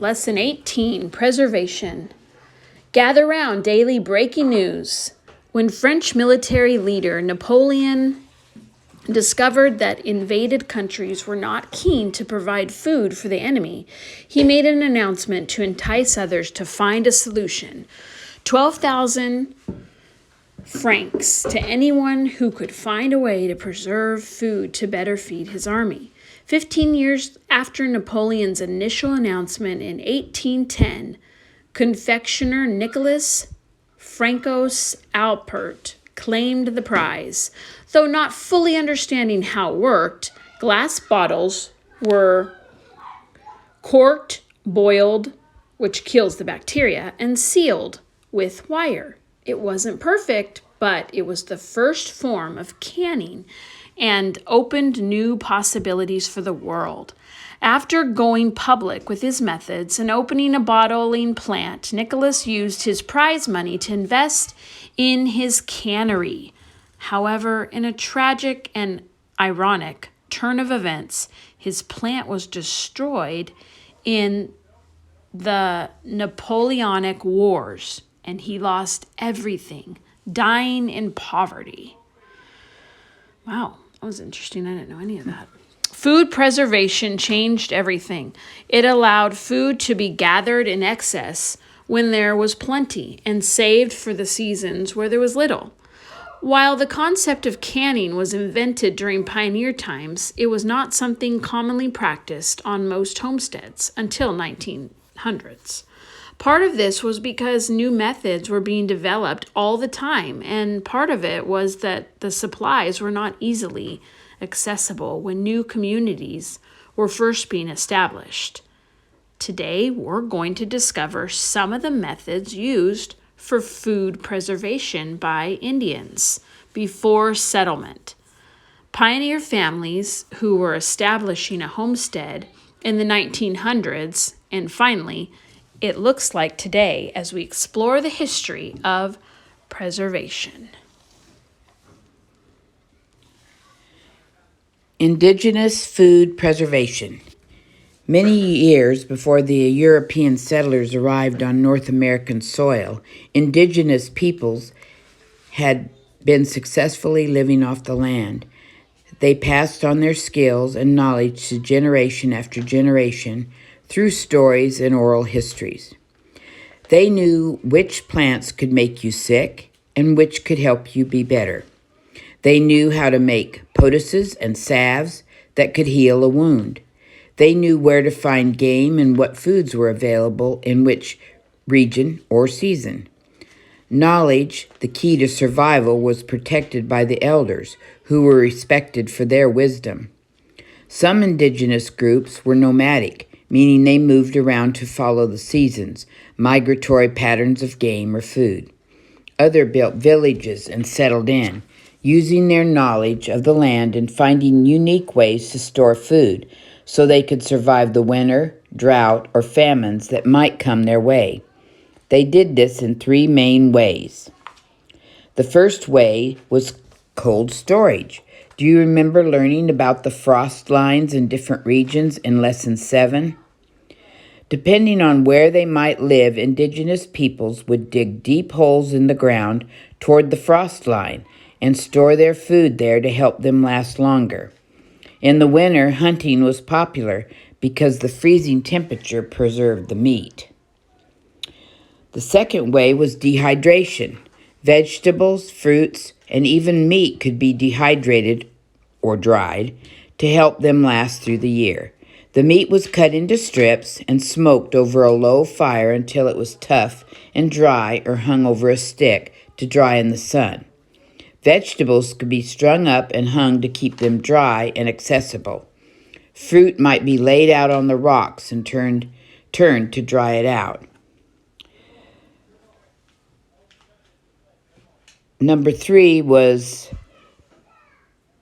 Lesson 18, Preservation. Gather round daily breaking news. When French military leader Napoleon discovered that invaded countries were not keen to provide food for the enemy, he made an announcement to entice others to find a solution. 12,000 francs to anyone who could find a way to preserve food to better feed his army. 15 years after Napoleon's initial announcement in 1810, confectioner Nicholas Francos Alpert claimed the prize. Though not fully understanding how it worked, glass bottles were corked, boiled, which kills the bacteria, and sealed with wire. It wasn't perfect, but it was the first form of canning and opened new possibilities for the world. After going public with his methods and opening a bottling plant, Nicholas used his prize money to invest in his cannery. However, in a tragic and ironic turn of events, his plant was destroyed in the Napoleonic Wars, and he lost everything, dying in poverty. Wow, that was interesting. I didn't know any of that. Food preservation changed everything. It allowed food to be gathered in excess when there was plenty and saved for the seasons where there was little. While the concept of canning was invented during pioneer times, it was not something commonly practiced on most homesteads until 1900s. Part of this was because new methods were being developed all the time, and part of it was that the supplies were not easily accessible when new communities were first being established. Today, we're going to discover some of the methods used for food preservation by Indians before settlement. Pioneer families who were establishing a homestead in the 1900s, and finally, it looks like today as we explore the history of preservation. Indigenous food preservation. Many years before the European settlers arrived on North American soil, indigenous peoples had been successfully living off the land. They passed on their skills and knowledge to generation after generation through stories and oral histories. They knew which plants could make you sick and which could help you be better. They knew how to make poultices and salves that could heal a wound. They knew where to find game and what foods were available in which region or season. Knowledge, the key to survival, was protected by the elders, who were respected for their wisdom. Some indigenous groups were nomadic, meaning they moved around to follow the seasons, migratory patterns of game or food. Others built villages and settled in, using their knowledge of the land and finding unique ways to store food so they could survive the winter, drought, or famines that might come their way. They did this in three main ways. The first way was cold storage. Do you remember learning about the frost lines in different regions in Lesson 7? Depending on where they might live, indigenous peoples would dig deep holes in the ground toward the frost line and store their food there to help them last longer. In the winter, hunting was popular because the freezing temperature preserved the meat. The second way was dehydration. Vegetables, fruits, and even meat could be dehydrated or dried to help them last through the year. The meat was cut into strips and smoked over a low fire until it was tough and dry or hung over a stick to dry in the sun. Vegetables could be strung up and hung to keep them dry and accessible. Fruit might be laid out on the rocks and turned to dry it out. Number 3 was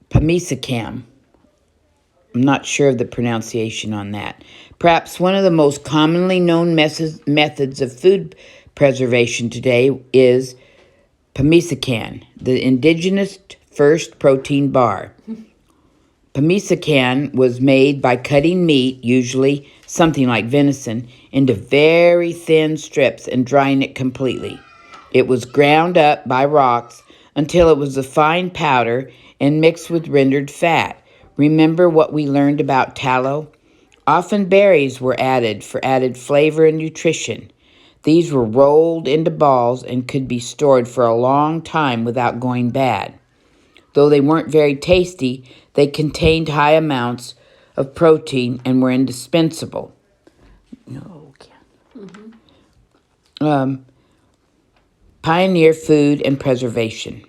Pamisa Can. I'm not sure of the pronunciation on that. Perhaps one of the most commonly known methods of food preservation today is Pamisa Can, the indigenous first protein bar. Pamisa Can was made by cutting meat, usually something like venison, into very thin strips and drying it completely. It was ground up by rocks until it was a fine powder and mixed with rendered fat. Remember what we learned about tallow? Often berries were added for added flavor and nutrition. These were rolled into balls and could be stored for a long time without going bad. Though they weren't very tasty, they contained high amounts of protein and were indispensable. Pioneer food and preservation.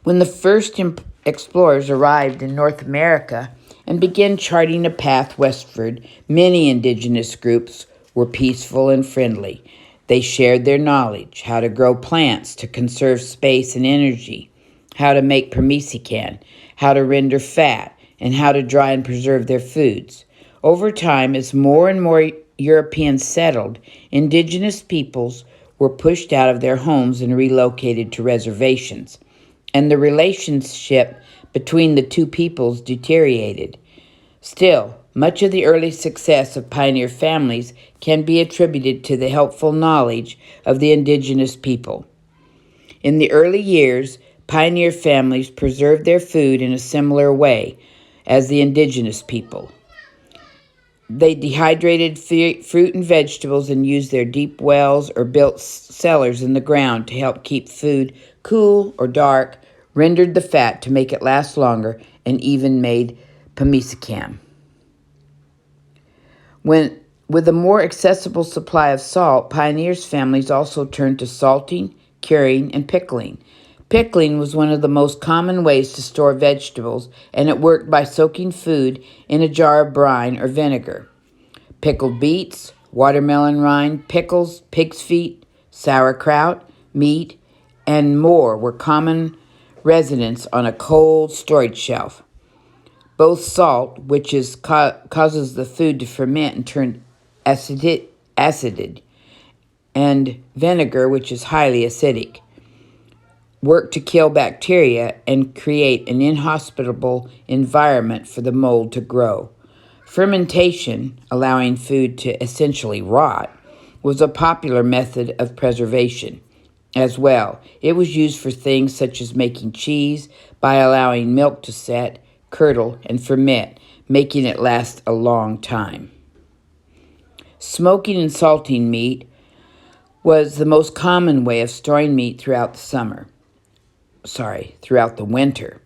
When the first explorers arrived in North America and began charting a path westward, many indigenous groups were peaceful and friendly. They shared their knowledge, how to grow plants to conserve space and energy, how to make Pamisa Can, how to render fat, and how to dry and preserve their foods. Over time, as more and more Europeans settled, indigenous peoples were pushed out of their homes and relocated to reservations, and the relationship between the two peoples deteriorated. Still, much of the early success of pioneer families can be attributed to the helpful knowledge of the indigenous people. In the early years, pioneer families preserved their food in a similar way as the indigenous people. They dehydrated fruit and vegetables and used their deep wells or built cellars in the ground to help keep food cool or dark, rendered the fat to make it last longer, and even made Pamisa Can. With a more accessible supply of salt, pioneers' families also turned to salting, curing, and pickling. Pickling was one of the most common ways to store vegetables, and it worked by soaking food in a jar of brine or vinegar. Pickled beets, watermelon rind, pickles, pig's feet, sauerkraut, meat, and more were common residents on a cold storage shelf. Both salt, which causes the food to ferment and turn acid, and vinegar, which is highly acidic, work to kill bacteria and create an inhospitable environment for the mold to grow. Fermentation, allowing food to essentially rot, was a popular method of preservation. As well, it was used for things such as making cheese by allowing milk to set, curdle, and ferment, making it last a long time. Smoking and salting meat was the most common way of storing meat throughout the winter.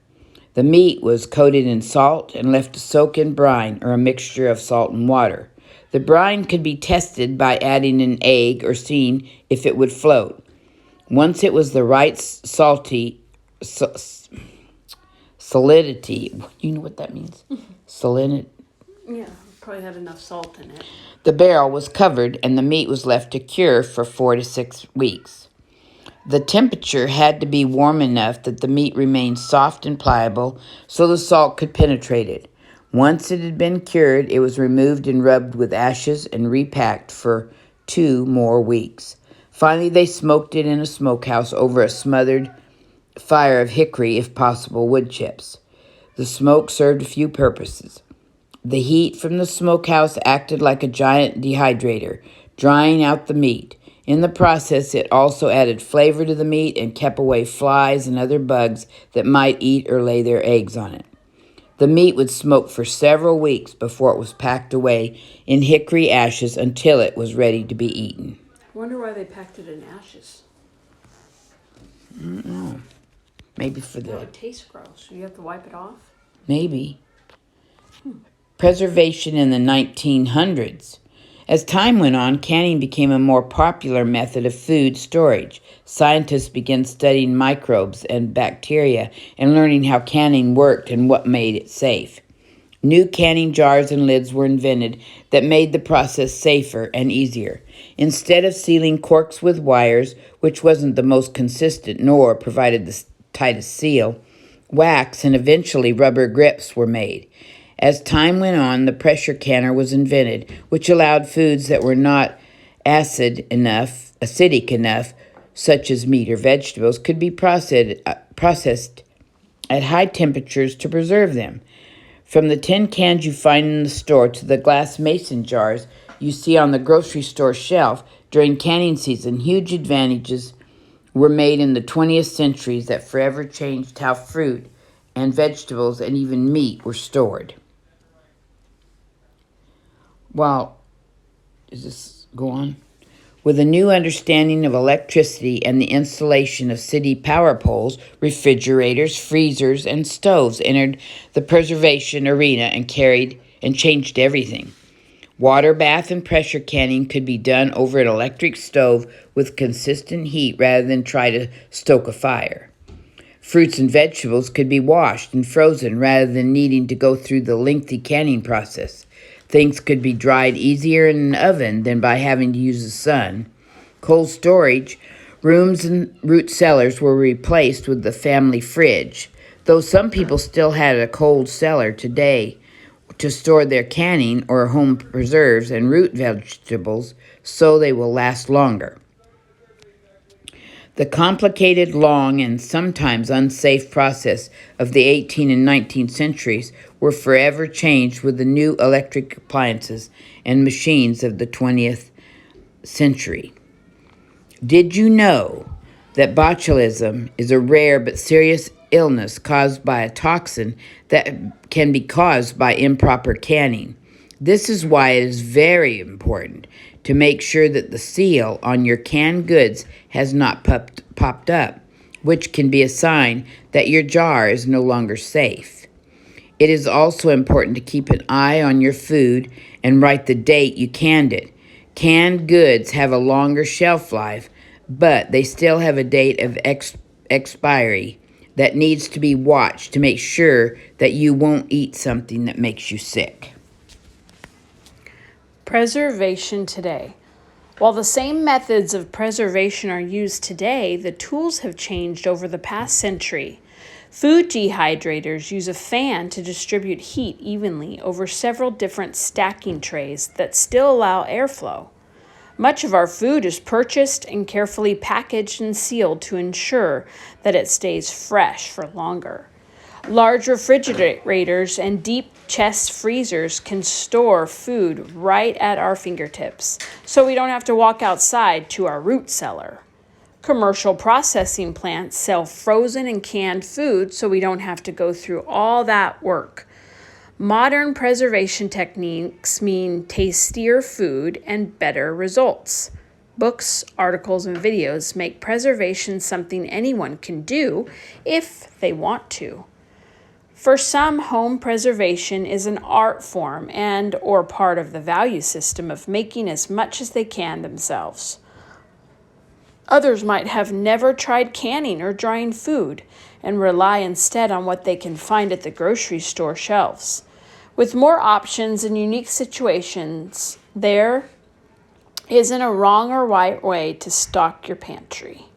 The meat was coated in salt and left to soak in brine or a mixture of salt and water. The brine could be tested by adding an egg or seeing if it would float. Once it was the right solidity, you know what that means? Salinity. Yeah, probably had enough salt in it. The barrel was covered and the meat was left to cure for 4 to 6 weeks. The temperature had to be warm enough that the meat remained soft and pliable so the salt could penetrate it. Once it had been cured, it was removed and rubbed with ashes and repacked for 2 more weeks. Finally, they smoked it in a smokehouse over a smothered fire of hickory, if possible, wood chips. The smoke served a few purposes. The heat from the smokehouse acted like a giant dehydrator, drying out the meat. In the process, it also added flavor to the meat and kept away flies and other bugs that might eat or lay their eggs on it. The meat would smoke for several weeks before it was packed away in hickory ashes until it was ready to be eaten. I wonder why they packed it in ashes. I don't know. Maybe for the... It tastes gross. You have to wipe it off? Maybe. Preservation in the 1900s. As time went on, canning became a more popular method of food storage. Scientists began studying microbes and bacteria and learning how canning worked and what made it safe. New canning jars and lids were invented that made the process safer and easier. Instead of sealing corks with wires, which wasn't the most consistent nor provided the tightest seal, wax and eventually rubber grips were made. As time went on, the pressure canner was invented, which allowed foods that were not acidic enough, such as meat or vegetables, could be processed at high temperatures to preserve them. From the tin cans you find in the store to the glass mason jars you see on the grocery store shelf during canning season, huge advantages were made in the 20th century that forever changed how fruit and vegetables and even meat were stored. Well, does this go on? With a new understanding of electricity and the installation of city power poles, refrigerators, freezers, and stoves entered the preservation arena and changed everything. Water bath and pressure canning could be done over an electric stove with consistent heat rather than try to stoke a fire. Fruits and vegetables could be washed and frozen rather than needing to go through the lengthy canning process. Things could be dried easier in an oven than by having to use the sun. Cold storage, rooms and root cellars were replaced with the family fridge, though some people still had a cold cellar today to store their canning or home preserves and root vegetables so they will last longer. The complicated, long, and sometimes unsafe process of the 18th and 19th centuries were forever changed with the new electric appliances and machines of the 20th century. Did you know that botulism is a rare but serious illness caused by a toxin that can be caused by improper canning? This is why it is very important to make sure that the seal on your canned goods has not popped up, which can be a sign that your jar is no longer safe. It is also important to keep an eye on your food and write the date you canned it. Canned goods have a longer shelf life, but they still have a date of expiry that needs to be watched to make sure that you won't eat something that makes you sick. Preservation today. While the same methods of preservation are used today, the tools have changed over the past century. Food dehydrators use a fan to distribute heat evenly over several different stacking trays that still allow airflow. Much of our food is purchased and carefully packaged and sealed to ensure that it stays fresh for longer. Large refrigerators and deep chest freezers can store food right at our fingertips, so we don't have to walk outside to our root cellar. Commercial processing plants sell frozen and canned food, so we don't have to go through all that work. Modern preservation techniques mean tastier food and better results. Books, articles, and videos make preservation something anyone can do if they want to. For some, home preservation is an art form and or part of the value system of making as much as they can themselves. Others might have never tried canning or drying food and rely instead on what they can find at the grocery store shelves. With more options and unique situations, there isn't a wrong or right way to stock your pantry.